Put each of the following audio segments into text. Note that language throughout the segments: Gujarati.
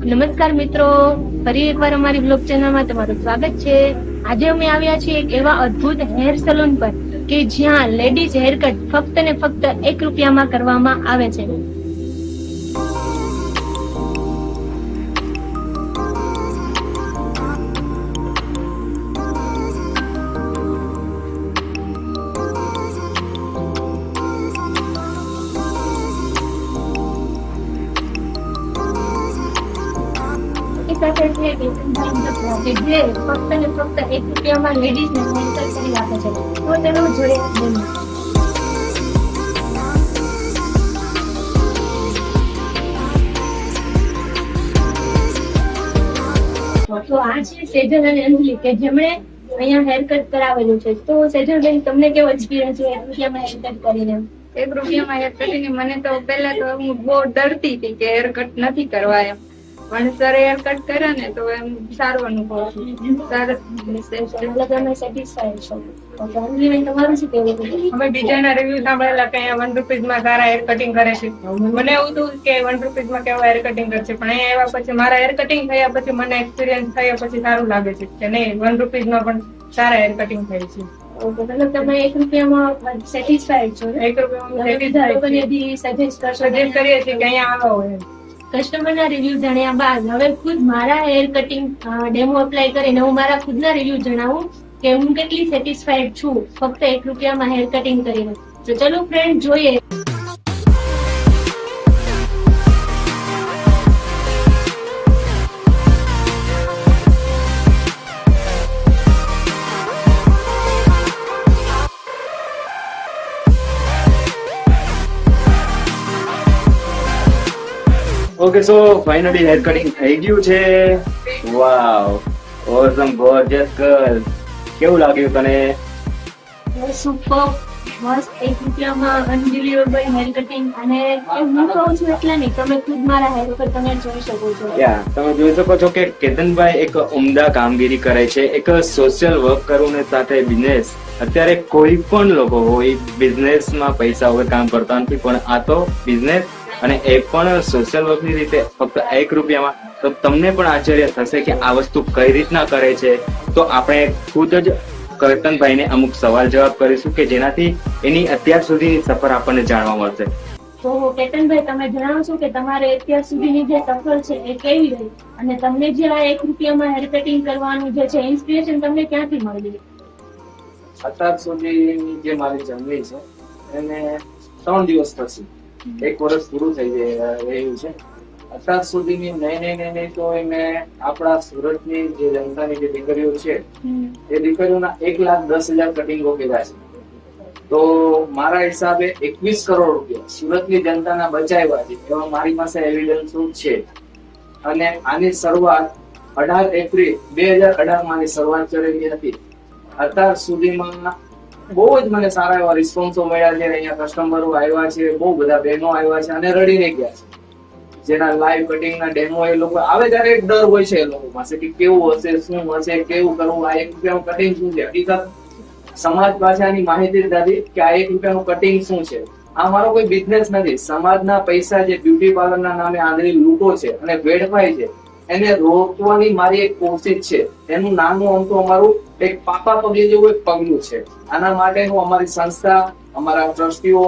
નમસ્કાર મિત્રો, ફરી એકવાર અમારી બ્લોગ ચેનલમાં તમારું સ્વાગત છે. આજે અમે આવ્યા છીએ એક એવા અદ્ભુત હેર સલૂન પર કે જ્યાં લેડીઝ હેર કટ ફક્ત ને ફક્ત 1 રૂપિયામાં કરવામાં આવે છે. સાથે છે કે જે ફક્ત ને ફક્ત 1 રૂપિયામાં લેડીઝ ને હેર કટ કરી આપે છે. તો તેનો જોઈએ તો આ છે સેજલ અને અંજલિ કે જેમણે અહીંયા હેર કટ કરાવેલું છે. તો સેજલબેન, તમને કેવો એક્સપિરિયન્સ છે 1 રૂપિયામાં હેર કટ કરીને? 1 રૂપિયામાં હેર કટિંગ મને તો પહેલા તો હું બહુ ડરતી હતી કે હેર કટ નથી કરવા એમ, પણ સર હેર કટ કર્યા ને તો એમ સારો અનુભવ તમે સેટિસ્ફાઈડ છો? અંજલિબેન, તમારું શું કહેવું છે? અમે બીજાના રિવ્યુ સાંભળેલા કે અહીંયા 1 રૂપીઝમાં સારા હેર કટિંગ કરે છે. મને એવું હતું કે 1 રૂપીઝમાં કેવા હેર કટિંગ કરશે, પણ અહીંયા આવ્યા પછી મારા હેર કટિંગ થયા પછી મને એક્સપિરિયન્સ થયા પછી સારું લાગે છે કે નહીં, 1 રૂપીઝમાં પણ સારા હેર કટિંગ થાય છે. મતલબ તમે 1 રૂપિયામાં સેટિસ્ફાઈડ છો? 1 રૂપિયામાં સજેસ્ટ કરીએ છીએ કે અહીંયા આવો હોય. કસ્ટમરના રિવ્યુ જાણ્યા બાદ હવે ખુદ મારા હેર કટિંગ ડેમો અપ્લાય કરીને હું મારા ખુદના રિવ્યુ જણાવું કે હું કેટલી સેટિસ્ફાઈડ છું ફક્ત 1 રૂપિયામાં હેર કટિંગ કરીને. તો ચલો ફ્રેન્ડ, જોઈએ. Okay, so finally hair cutting થઈ ગયું છે. વાવ, ઓસમ, ગોર્જિયસ ગર્લ. કેવું લાગ્યું તને? સુપર મસ્ત 1 રૂપિયામાં અનબિલીવેબલ હેર કટિંગ. અને હું કહું છું એટલે નહીં, તમે ખુદ મારા હેર ઉપર તમે જોઈ શકો છો. તમે જોઈ શકો છો કે કેતનભાઈ એક ઉમદા કામગીરી કરે છે. એક સોશિયલ વર્ક કરવું સાથે બિઝનેસ. અત્યારે કોઈ પણ લોકો હોય બિઝનેસમાં પૈસા વગર કામ કરતા નથી, પણ આ તો બિઝનેસ અને એ પણ સોશિયલ વર્કની રીતે ફક્ત 1 રૂપિયામાં. તો તમને પણ આશ્ચર્ય થશે કે આ વસ્તુ કઈ રીતના કરે છે. તો આપણે ખુદ જ કેતનભાઈને અમુક સવાલ જવાબ કરીશું કે જેનાથી એની અત્યાર સુધીની સફર આપણને જાણવા મળશે. તો કેતનભાઈ, તમે જણાવો છો કે તમારે અત્યાર સુધીની જે સફર છે એ કેવી રહી, અને તમને જે આ 1 રૂપિયામાં હેર કટિંગ કરવાનું જે છે ઇન્સ્પિરેશન તમને ક્યાંથી મળી? અત્યાર સુધીની જે મારી જર્ની છે એને 3 દિવસ થશે, 1 વર્ષ પૂરું થઈ રહ્યું છે. અત્યાર સુધીની નહીં તો મેં આપણા સુરતની જે જનતાની જે દીકરીઓ છે એ દીકરીઓના 1,10,000 કટિંગો કર્યા છે. તો મારા હિસાબે 21 કરોડ રૂપિયા સુરતની જનતાના બચાવ્યા છે એવા મારી પાસે એવિડન્સ છે. અને આની શરૂઆત 18 એપ્રિલ 2018 માં શરૂઆત કરેલી હતી. અત્યાર સુધીમાં બહુ જ મને સારા એવા રિસ્પોન્સો મળ્યા છે. અહીંયા કસ્ટમરો આવ્યા છે, બહુ બધા બહેનો આવ્યા છે અને રડીને ગયા છે. જેના લાઈવ કટિંગ ના ડેમો એ લોકો આવે ત્યારે એક ડર હોય છે એ લોકો પાસે કે કેવું હશે, શું હશે, કેવું કરવું, આ 1 રૂપિયાનું કટિંગ શું છે. હકીકત સમાજ પાસેની માહિતી નથી કે આ 1 રૂપિયાનું કટિંગ શું છે. આ મારો કોઈ બિઝનેસ નથી. સમાજના પૈસા જે બ્યુટી પાર્લર ના નામે આંધળી લૂંટો છે અને વેડફાય છે એને રોકવાની મારી એક કોશિશ છે. એનું નાનું અમથું અમારું એક પાપા પગે જેવું એક પગલું છે. આના માટે હું અમારી સંસ્થા, અમારા ટ્રસ્ટીઓ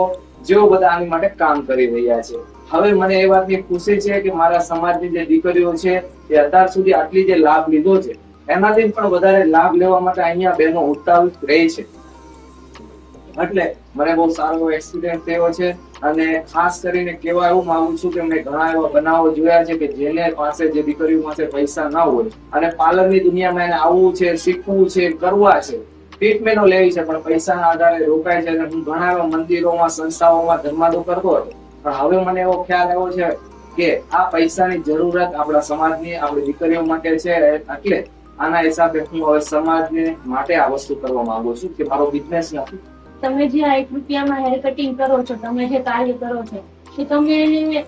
જેઓ બધા આની માટે કામ કરી રહ્યા છે. હવે મને એ વાતની ખુશી છે કે મારા સમાજની જે દીકરીઓ છે એ અત્યાર સુધી આટલી જે લાભ લીધો છે એનાથી પણ વધારે લાભ લેવા માટે અહીંયા બહેનો ઉતાવળ રહી છે. એટલે મને બહુ સારો એક્સપિરિયન્સ થયો છે. અને ખાસ કરીને કહેવા એવું માંગુ છું કે મેં ઘણા એવા બનાવો જોયા છે કે જેને પાસે જે દીકરીઓ પાસે પૈસા ના હોય અને પાર્લરની દુનિયામાં એને આવવું છે, શીખવું છે, કરવા છે, ટ્રીટમેન્ટો લેવી છે, પણ પૈસાના આધારે રોકાય છે. અને હું ઘણા એવા મંદિરોમાં, સંસ્થાઓમાં ધર્માદો કરતો હતો, પણ હવે મને એવો ખ્યાલ આવ્યો છે કે આ પૈસાની જરૂરત આપણા સમાજની, આપણી દીકરીઓ માટે છે. એટલે આના હિસાબે હું હવે સમાજને માટે આ વસ્તુ કરવા માંગુ છું કે મારો બિઝનેસ નથી. તમે જે આ 1 રૂપિયામાં હેર કટિંગ કરો છો, તમે જે કાર્ય કરો છો, કે તમે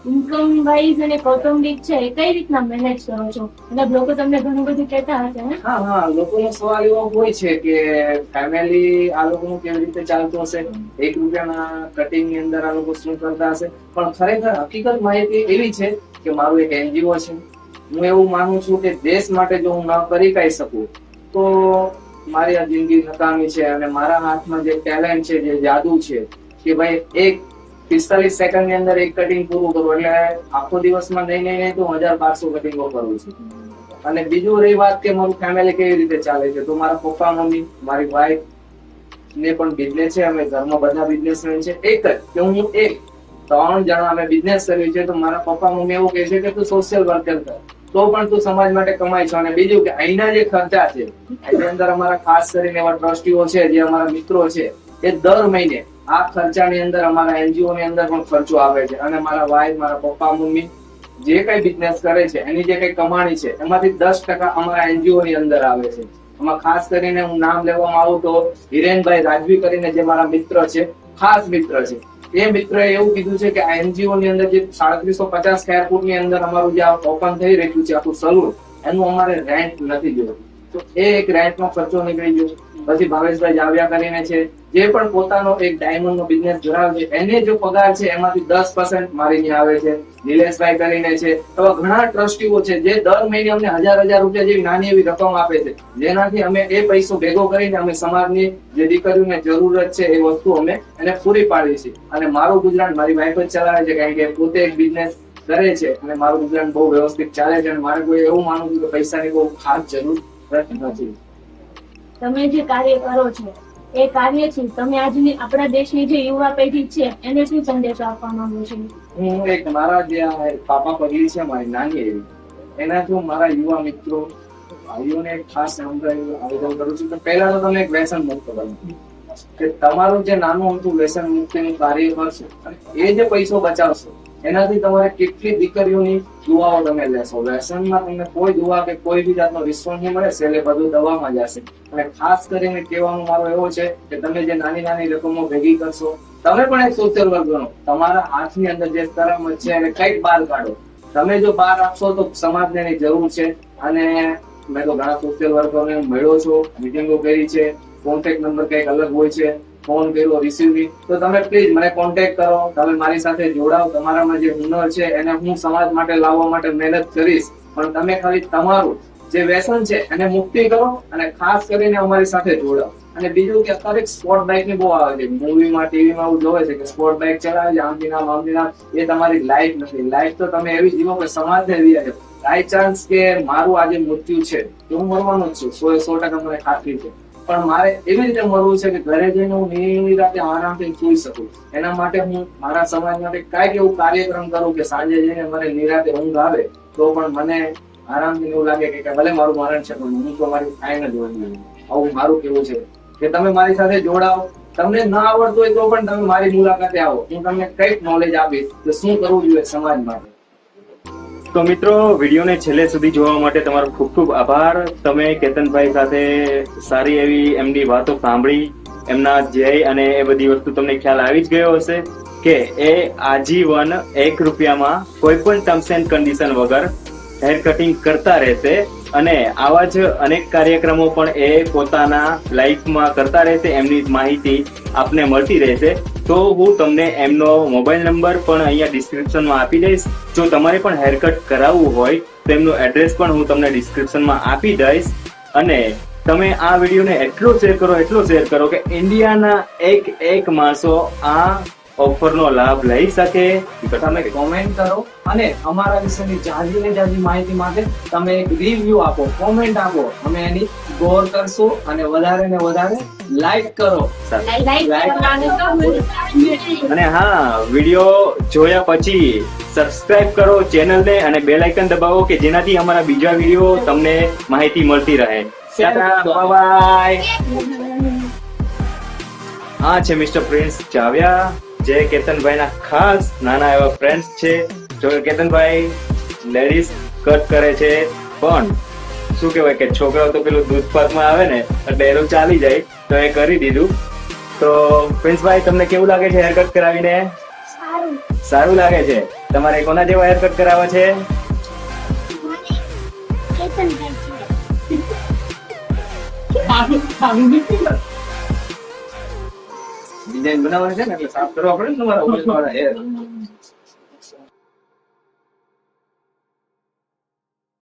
ઇન્કમ વાઇઝ અને કૌટુંબિક છે એ કઈ રીતના મેનેજ કરો છો? મતલબ લોકો તમને ઘણું બધું કહેતા હશે. હા, લોકોનો સવાલ એવો હોય છે કે ફેમિલી આ લોકોનું કેવી રીતે ચાલતું હશે, 1 રૂપિયાના કટિંગ ની અંદર આ લોકો શું કરતા હશે. પણ ખરેખર હકીકત માહિતી એવી છે કે મારું એક એનજીઓ છે, હું એવું માનું છું કે દેશ માટે જો હું ન કરી કઈ શકું તો મારી આ જિંદગી નકામી છે. અને મારા હાથમાં જે ટેલેન્ટ છે, જે જાદુ છે કે ભાઈ એક 45 સેકન્ડ ની અંદર એક કટિંગ પૂરું કરું, એટલે આખો દિવસમાં નહીં તો 1200 કટિંગો કરું છું. અને બીજું રહી વાત કે મારું ફેમિલી કેવી રીતે ચાલે છે, તો મારા પપ્પા મમ્મી, મારી વાઈફ ને પણ બિઝનેસ છે. અમે ઘરમાં બધા બિઝનેસમેન છે. એક જ કે હું એક 3 જણા અમે બિઝનેસ કર્યું છે. તો મારા પપ્પા મમ્મી એવું કહે છે કે તું સોશિયલ વર્કર કર, તો પણ તું સમાજ માટે કમાય છે. અને બીજું કે અહીંના જે ખર્ચા છે, એની અંદર અમારા ખાસ કરીને એવા ટ્રસ્ટીઓ છે, જે અમારા મિત્રો છે, એ દર મહિને આ ખર્ચાની અંદર અમારા એનજીઓ ની અંદર પણ ખર્ચો આવે છે. અને મારા વાઈફ, મારા પપ્પા મમ્મી જે કઈ બિઝનેસ કરે છે, એની જે કઈ કમાણી છે, એમાંથી 10% અમારા એનજીઓ ની અંદર આવે છે. એમાં ખાસ કરીને હું નામ લેવામાં આવું તો હિરેનભાઈ રાજવી કરીને જે મારા મિત્ર છે, ખાસ મિત્ર છે, એ મિત્રએ એવું કીધું છે કે આ એનજીઓ ની અંદર જે 3750 સ્ક્વેર ફૂટ ની અંદર અમારું જે ઓપન થઈ રહ્યું છે આખું સલૂન, એનું અમારે રેન્ટ નથી જોયું. તો એ એક રેન્ટ નો ખર્ચો નીકળી ગયો. પછી ભાવેશભાઈ જાવ્યા કરીને છે, જે પણ પોતાનો એક ડાયમંડ નો બિઝનેસ ધરાવે છે, એને જો પગાર છે એમાંથી 10% મારી ત્યાં આવે છે. નિલેશભાઈ કરીને છે, એવા ઘણા ટ્રસ્ટીઓ છે જે દર મહિને અમને 1000 રૂપિયા જેવી નાની એવી રકમ આપે છે, જેનાથી અમે એ પૈસો ભેગો કરીને અમે સમાજની જે દીકરીઓને જરૂરત છે એ વસ્તુ અમે એને પૂરી પાડીએ છીએ. અને મારું ગુજરાન મારી વાઈફ જ ચલાવે છે, કારણ કે પોતે એક બિઝનેસ કરે છે અને મારું ગુજરાન બહુ વ્યવસ્થિત ચાલે છે. અને મારે કોઈ એવું માનવું છું કે પૈસાની બહુ ખાસ જરૂર નથી. તમે જે કાર્ય કરો છો એ કાર્યથી તમે આજની આપણા દેશની જે યુવા પેઢી છે એને શું સંદેશો આપવા માંગો છો? હું એક મારા જે આ પાપા પગલી છે મારી નાની એવી, એનાથી હું મારા યુવા મિત્રો ભાઈઓને એક ખાસ આવેદન કરું છું કે પહેલા તો તમે એક વ્યસન મુક્ત બનો, કે તમારું જે નાનું અમથું વ્યસન મુક્તિનું કાર્ય કરશો અને એ જે પૈસો બચાવશો એનાથી તમારે કેટલી દીકરીઓની દુઆઓ તમે લેશો. વ્યસનમાં તમને કોઈ દુઆ કે કોઈ બી જાતનો રિસ્પોન્સ નહીં મળે, છેલ્લે બધું દવામાં જશે. અને ખાસ કરીને કહેવાનું મારો એવો છે કે તમે જે નાની નાની રકમો ભેગી કરશો, તમે પણ એક સોશિયલ વર્ક બનો. તમારા હાથની અંદર જે કરમ છે એને કઈક બહાર કાઢો. તમે જો બહાર આપશો તો સમાજને એની જરૂર છે. અને મેં તો ઘણા સોશિયલ વર્કરોને મળ્યો છું, મિટિંગો કરી છે, કોન્ટેક્ટ નંબર કઈક અલગ હોય છે, ફોન કર્યો રિસીવ નહીં, તો તમે પ્લીઝ મને કોન્ટેક્ટ કરો, તમે મારી સાથે જોડાઓ. તમારામાં જે હુનર છે એને હું સમાજ માટે લાવવા માટે મહેનત કરીશ, પણ તમે ખાલી તમારું જે વ્યસન છે એને મુક્તિ કરો અને ખાસ કરીને અમારી સાથે જોડાઓ. અને બીજું કે અત્યારે સ્પોર્ટ બાઇક ની બહુ આવે છે, મૂવીમાં ટીવીમાં એવું જોવે છે કે સ્પોર્ટ બાઇક ચલાવે છે, આમથી નામ, એ તમારી લાઈફ નથી. લાઈફ તો તમે એવી જીવો કે સમાજને દીધા છે. બાય ચાન્સ કે મારું આજે મૃત્યુ છે તો હું મરવાનું જ છું, 100% મને ખાતરી છે, પણ મારે એવી રીતે મરવું છે કે ઘરે જઈને હું નિરાતે આરામથી સૂઈ શકું. એના માટે હું મારા સમાજ માટે કાંઈક એવું કાર્યક્રમ કરું કે સાંજે જઈને મને નિરાતે ઊંઘ આવે તો પણ મને આરામથી એવું લાગે કે ભલે મારું મરણ છે પણ હું તો મારી ખાઈને જ હોય. આવું મારું કેવું છે કે તમે મારી સાથે જોડાઓ. તમને ના આવડતું હોય તો પણ તમે મારી મુલાકાતે આવો, હું તમને કઈક નોલેજ આપીશ કે શું કરવું જોઈએ સમાજ માટે. તો મિત્રો, વિડીયોને છેલ્લે સુધી જોવા માટે તમારો ખૂબ ખૂબ આભાર. તમે કેતનભાઈ સાથે સારી એવી એમની વાતો સાંભળી, એમના ધ્યેય અને એ બધી વસ્તુ તમને ખ્યાલ આવી જ ગયો હશે કે એ આજીવન 1 રૂપિયામાં કોઈ પણ ટર્મ્સ એન્ડ કન્ડિશન વગર હેર કટિંગ કરતા રહેશે. અને આવા જ અનેક કાર્યક્રમો પણ એ પોતાના લાઈફમાં કરતા રહેશે. એમની માહિતી આપને મળતી રહેશે. તો હું તમને એમનો મોબાઈલ નંબર પણ અહીંયા ડિસ્ક્રિપ્શનમાં આપી દઈશ. જો તમારે પણ હેરકટ કરાવવું હોય તો એમનું એડ્રેસ પણ હું તમને ડિસ્ક્રિપ્શનમાં આપી દઈશ. અને તમે આ વિડીયોને એટલો શેર કરો કે ઇન્ડિયાના એક માણસો આ ઓફરનો લાભ લઈ શકે. તમે કોમેન્ટ કરો અને અમારા વિશેની જાજી માહિતી માટે તમે એક રિવ્યુ આપો, કોમેન્ટ આપો. અમે એની ગૌર કરશું અને વધારે ને વધારે લાઈક કરો. અને હા, વિડીયો જોયા પછી સબસ્ક્રાઇબ કરો ચેનલને અને બેલ આઇકન દબાવો કે જેનાથી અમારા બીજા વિડીયો તમને માહિતી મળતી રહે. બાય. આ છે મિસ્ટર પ્રિન્સ જાવ્યા, જે કેતનભાઈના ખાસ નાના એવા ફ્રેન્ડ્સ છે. જો કેતનભાઈ લેડીઝ કટ કરે છે, પણ શું કહેવાય કે છોકરાઓ તો પેલું દૂધપાકમાં આવે ને એટલે એનું ચાલી જાય, તો એ કરી દીધું. તો પ્રિન્સભાઈ, તમને કેવું લાગે છે હેર કટ કરાવીને? સારું લાગે છે. તમારે કોના જેવા હેર કટ કરાવવા છે? ડિઝાઇન બનાવવાની છે ને એટલે સાફ કરવા પડે ને તમારા ઓફિસ વાળા હેર.